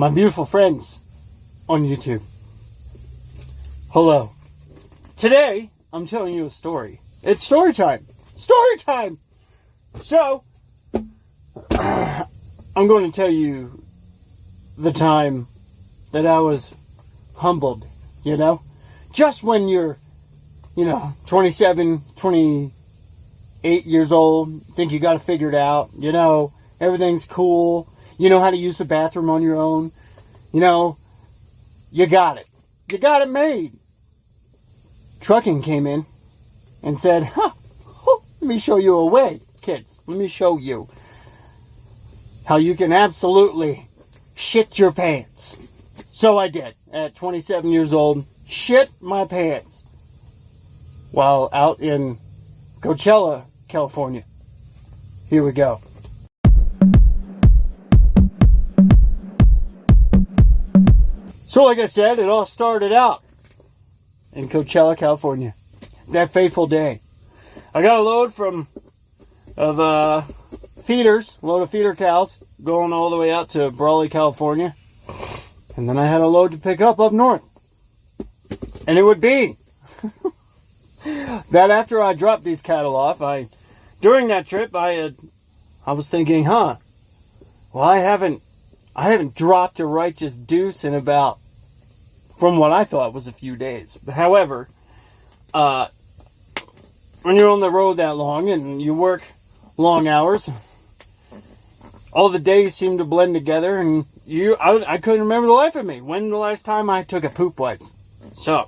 my beautiful friends on YouTube. Hello. Today, I'm telling you a story. It's story time. Story time! So, I'm going to tell you the time that I was humbled, you know? Just when you're, 27, 28 years old, think you got it figured out, everything's cool, you know how to use the bathroom on your own, you got it. You got it made. Trucking came in and said, let me show you a way, kids. Let me show you how you can absolutely shit your pants. So I did. At 27 years old, shit my pants while out in Coachella, California. Here we go. So like I said, it all started out in Coachella, California. That fateful day. I got a load of feeder cows, going all the way out to Brawley, California. And then I had a load to pick up north. And it would be that after I dropped these cattle off, during that trip, I was thinking, well, I haven't dropped a righteous deuce in about, from what I thought was a few days. However, when you're on the road that long and you work long hours, all the days seem to blend together, and I couldn't remember the life of me when the last time I took a poop was. So,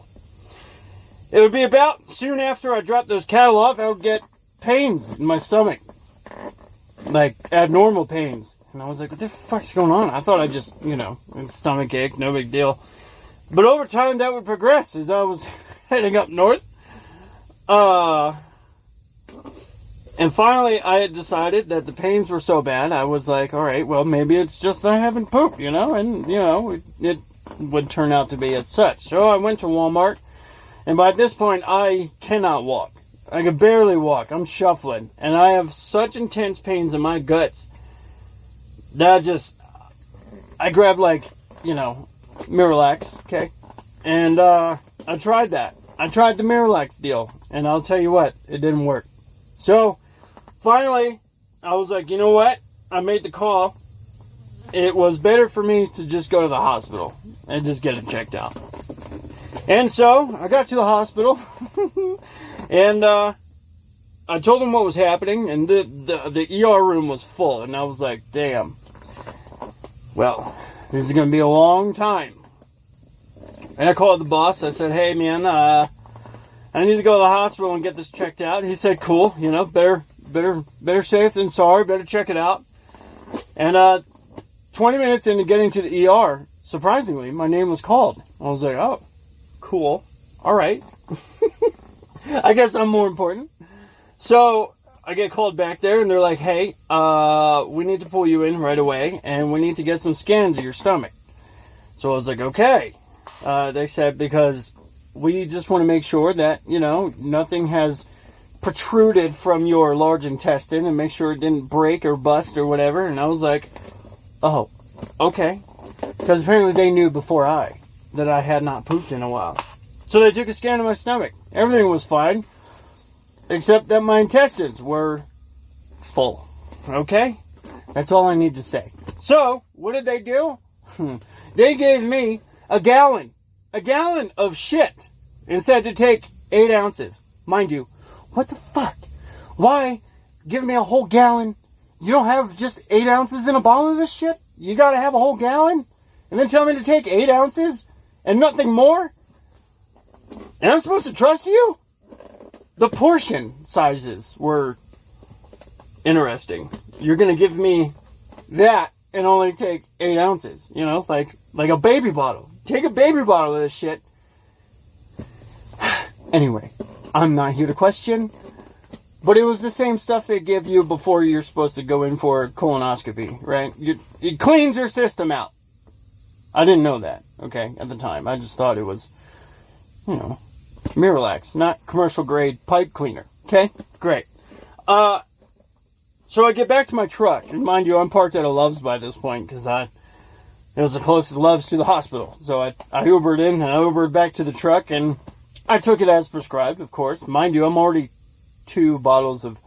it would be about soon after I dropped those cattle off, I would get pains in my stomach. Like, abnormal pains. And I was like, what the fuck's going on? I thought I just, stomach ache, no big deal. But over time, that would progress as I was heading up north. And finally, I had decided that the pains were so bad, I was like, all right, well, maybe it's just that I haven't pooped, and, it would turn out to be as such. So I went to Walmart, and by this point, I cannot walk. I can barely walk. I'm shuffling, and I have such intense pains in my guts that I grabbed, Miralax, okay? And, I tried that. I tried the Miralax deal, and I'll tell you what, it didn't work. So, finally, I was like, you know what? I made the call. It was better for me to just go to the hospital and just get it checked out. And so, I got to the hospital, and I told them what was happening, and the ER room was full, and I was like, damn. Well, this is going to be a long time. And I called the boss. I said, hey, man, I need to go to the hospital and get this checked out. He said, cool, better safe than sorry, better check it out. And 20 minutes into getting to the ER, surprisingly, my name was called. I was like, oh, cool, all right. I guess I'm more important. So I get called back there, and they're like, hey, we need to pull you in right away, and we need to get some scans of your stomach. So I was like, okay. They said, because we just want to make sure that, nothing has protruded from your large intestine, and make sure it didn't break or bust or whatever. And I was like, oh, okay. Because apparently they knew before that I had not pooped in a while. So they took a scan of my stomach. Everything was fine, except that my intestines were full. Okay? That's all I need to say. So, what did they do? They gave me a gallon of shit, and said to take 8 ounces. Mind you, what the fuck? Why give me a whole gallon? You don't have just 8 ounces in a bottle of this shit? You gotta have a whole gallon? And then tell me to take 8 ounces and nothing more? And I'm supposed to trust you? The portion sizes were interesting. You're gonna give me that and only take 8 ounces, like a baby bottle. Take a baby bottle of this shit. Anyway, I'm not here to question, but it was the same stuff they give you before you're supposed to go in for a colonoscopy, right? It cleans your system out. I didn't know that, okay, at the time. I just thought it was, Miralax, not commercial grade pipe cleaner, okay? Great. So I get back to my truck, and mind you, I'm parked at a Love's by this point, because It was the closest Love's to the hospital. So I Ubered in, and I Ubered back to the truck, and I took it as prescribed, of course. Mind you, I'm already 2 bottles of,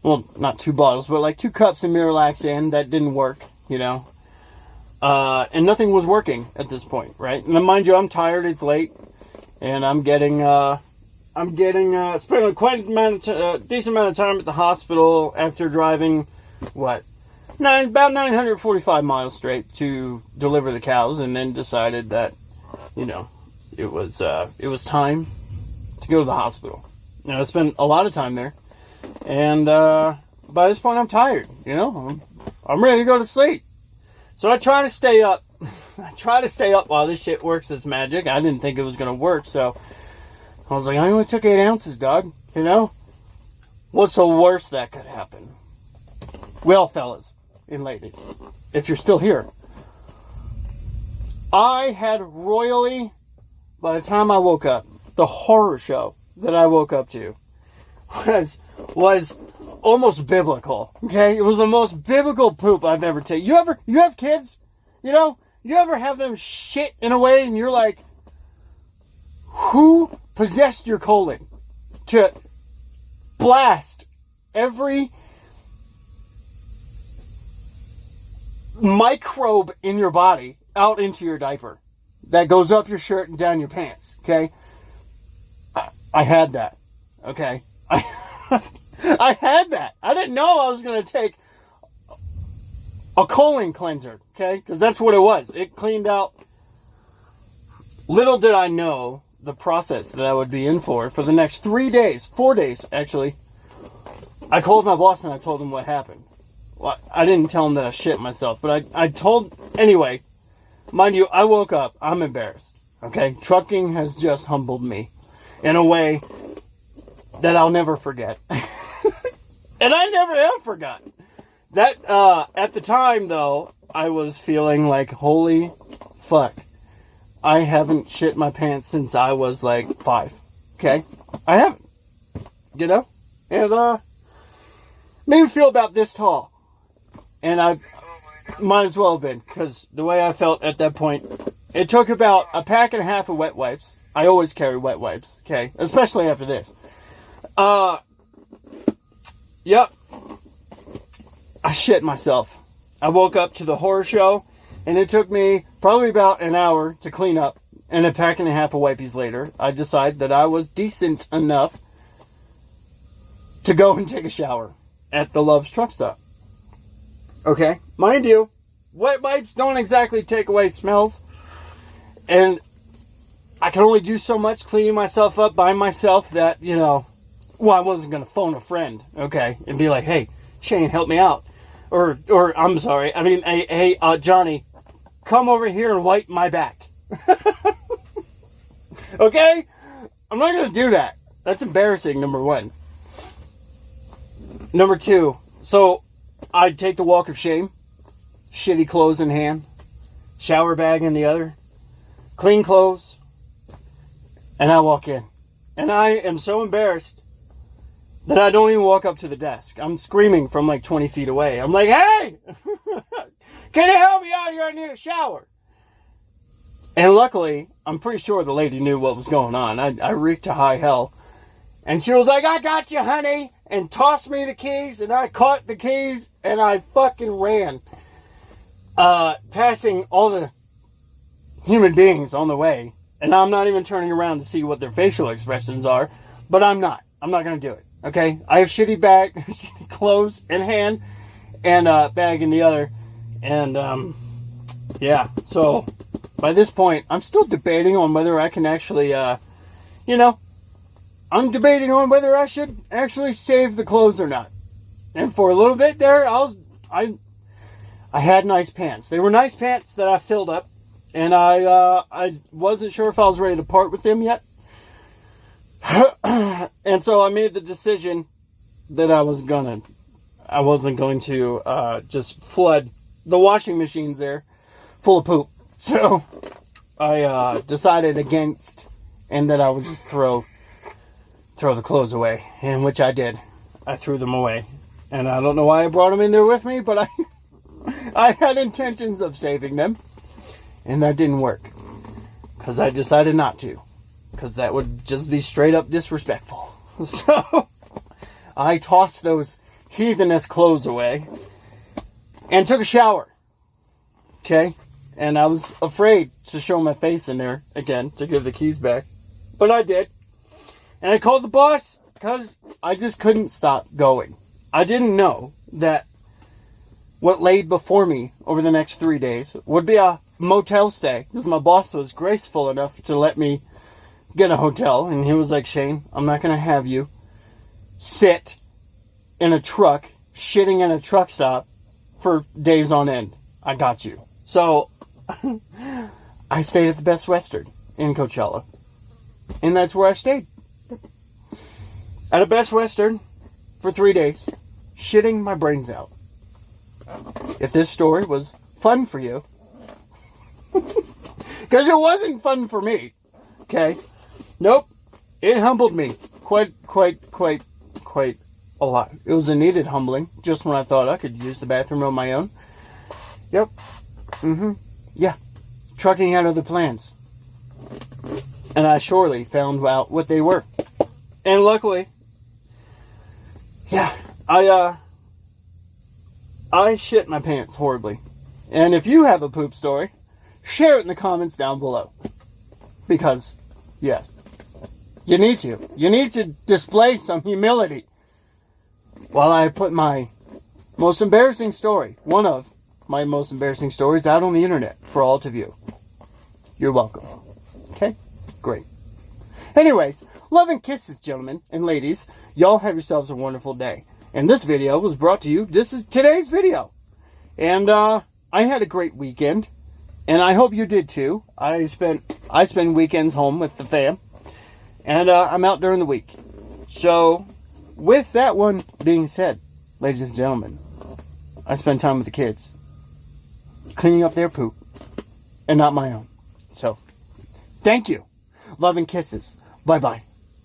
well, not 2 bottles, but like 2 cups of Miralax in. That didn't work, you know. And nothing was working at this point, right? And mind you, I'm tired, it's late, and I'm getting spending quite a decent amount of time at the hospital after driving, about 945 miles straight to deliver the cows, and then decided that, you know, it was time to go to the hospital. Now, I spent a lot of time there, and by this point I'm tired, you know, I'm ready to go to sleep. So I try to stay up. While this shit works its magic. I didn't think it was going to work, so I was like, I only took 8 ounces, dog, you know? What's the worst that could happen? Well, fellas and ladies, if you're still here, I had royally, by the time I woke up, the horror show that I woke up to was almost biblical, okay? It was the most biblical poop I've ever taken. You have kids, you know? You ever have them shit in a way and you're like, who possessed your colon to blast every microbe in your body out into your diaper that goes up your shirt and down your pants, okay? I had that, okay? I had that. I didn't know I was going to take a colon cleanser, okay? Because that's what it was. It cleaned out. Little did I know the process that I would be in for the next 4 days, actually. I called my boss and I told him what happened. Well, I didn't tell him that I shit myself, but I told, anyway, mind you, I woke up, I'm embarrassed, okay? Trucking has just humbled me in a way that I'll never forget. And I never have forgotten. That, at the time, though, I was feeling like, holy fuck. I haven't shit my pants since I was, like, 5. Okay? I haven't. You know? And, made me feel about this tall. And I might as well have been, because the way I felt at that point, it took about a pack and a half of wet wipes. I always carry wet wipes, okay? Especially after this. Yep. I shit myself. I woke up to the horror show, and it took me probably about an hour to clean up. And a pack and a half of wipies later, I decided that I was decent enough to go and take a shower at the Love's truck stop. Okay? Mind you, wet wipes don't exactly take away smells. And I can only do so much cleaning myself up by myself that, you know, well, I wasn't going to phone a friend, okay, and be like, hey, Shane, help me out. Or I'm sorry, I mean, hey, Johnny, come over here and wipe my back. Okay? I'm not going to do that. That's embarrassing, number 1. Number 2, so I'd take the walk of shame, shitty clothes in hand, shower bag in the other, clean clothes, and I walk in. And I am so embarrassed that I don't even walk up to the desk. I'm screaming from like 20 feet away. I'm like, hey! Can you help me out here? I need a shower. And luckily, I'm pretty sure the lady knew what was going on. I reeked to high hell. And she was like, I got you, honey. And tossed me the keys. And I caught the keys. And I fucking ran. Passing all the human beings on the way. And I'm not even turning around to see what their facial expressions are. But I'm not. I'm not going to do it. Okay? I have shitty clothes in hand. And bag in the other. And, yeah. So, by this point, I'm still debating on whether I can actually, I'm debating on whether I should actually save the clothes or not. And for a little bit there, I had nice pants. They were nice pants that I filled up. And I wasn't sure if I was ready to part with them yet. And so I made the decision that I wasn't going to just flood the washing machines there full of poop. So I decided against, and that I would just throw the clothes away, and which I did. I threw them away. And I don't know why I brought them in there with me, but I had intentions of saving them. And that didn't work. Because I decided not to. Because that would just be straight up disrespectful. So, I tossed those heathenous clothes away. And took a shower. Okay? And I was afraid to show my face in there again to give the keys back. But I did. And I called the boss because I just couldn't stop going. I didn't know that what laid before me over the next 3 days would be a motel stay. Because my boss was graceful enough to let me get a hotel. And he was like, Shane, I'm not going to have you sit in a truck, shitting in a truck stop for days on end. I got you. So, I stayed at the Best Western in Coachella. And that's where I stayed. At a Best Western for 3 days, shitting my brains out. If this story was fun for you, because it wasn't fun for me, okay? Nope. It humbled me quite a lot. It was a needed humbling, just when I thought I could use the bathroom on my own. Yep. Yeah. Trucking out other plans. And I surely found out what they were. And luckily, yeah, I shit my pants horribly. And if you have a poop story, share it in the comments down below. Because, yes, you need to. You need to display some humility. While I put my most embarrassing story, one of my most embarrassing stories, out on the internet for all to view. You're welcome. Okay? Great. Anyways, love and kisses, gentlemen and ladies. Y'all have yourselves a wonderful day. And this video was brought to you. This is today's video. And I had a great weekend. And I hope you did too. I spend weekends home with the fam. And I'm out during the week. So, with that one being said, ladies and gentlemen, I spend time with the kids. Cleaning up their poop. And not my own. So, thank you. Love and kisses. Bye-bye.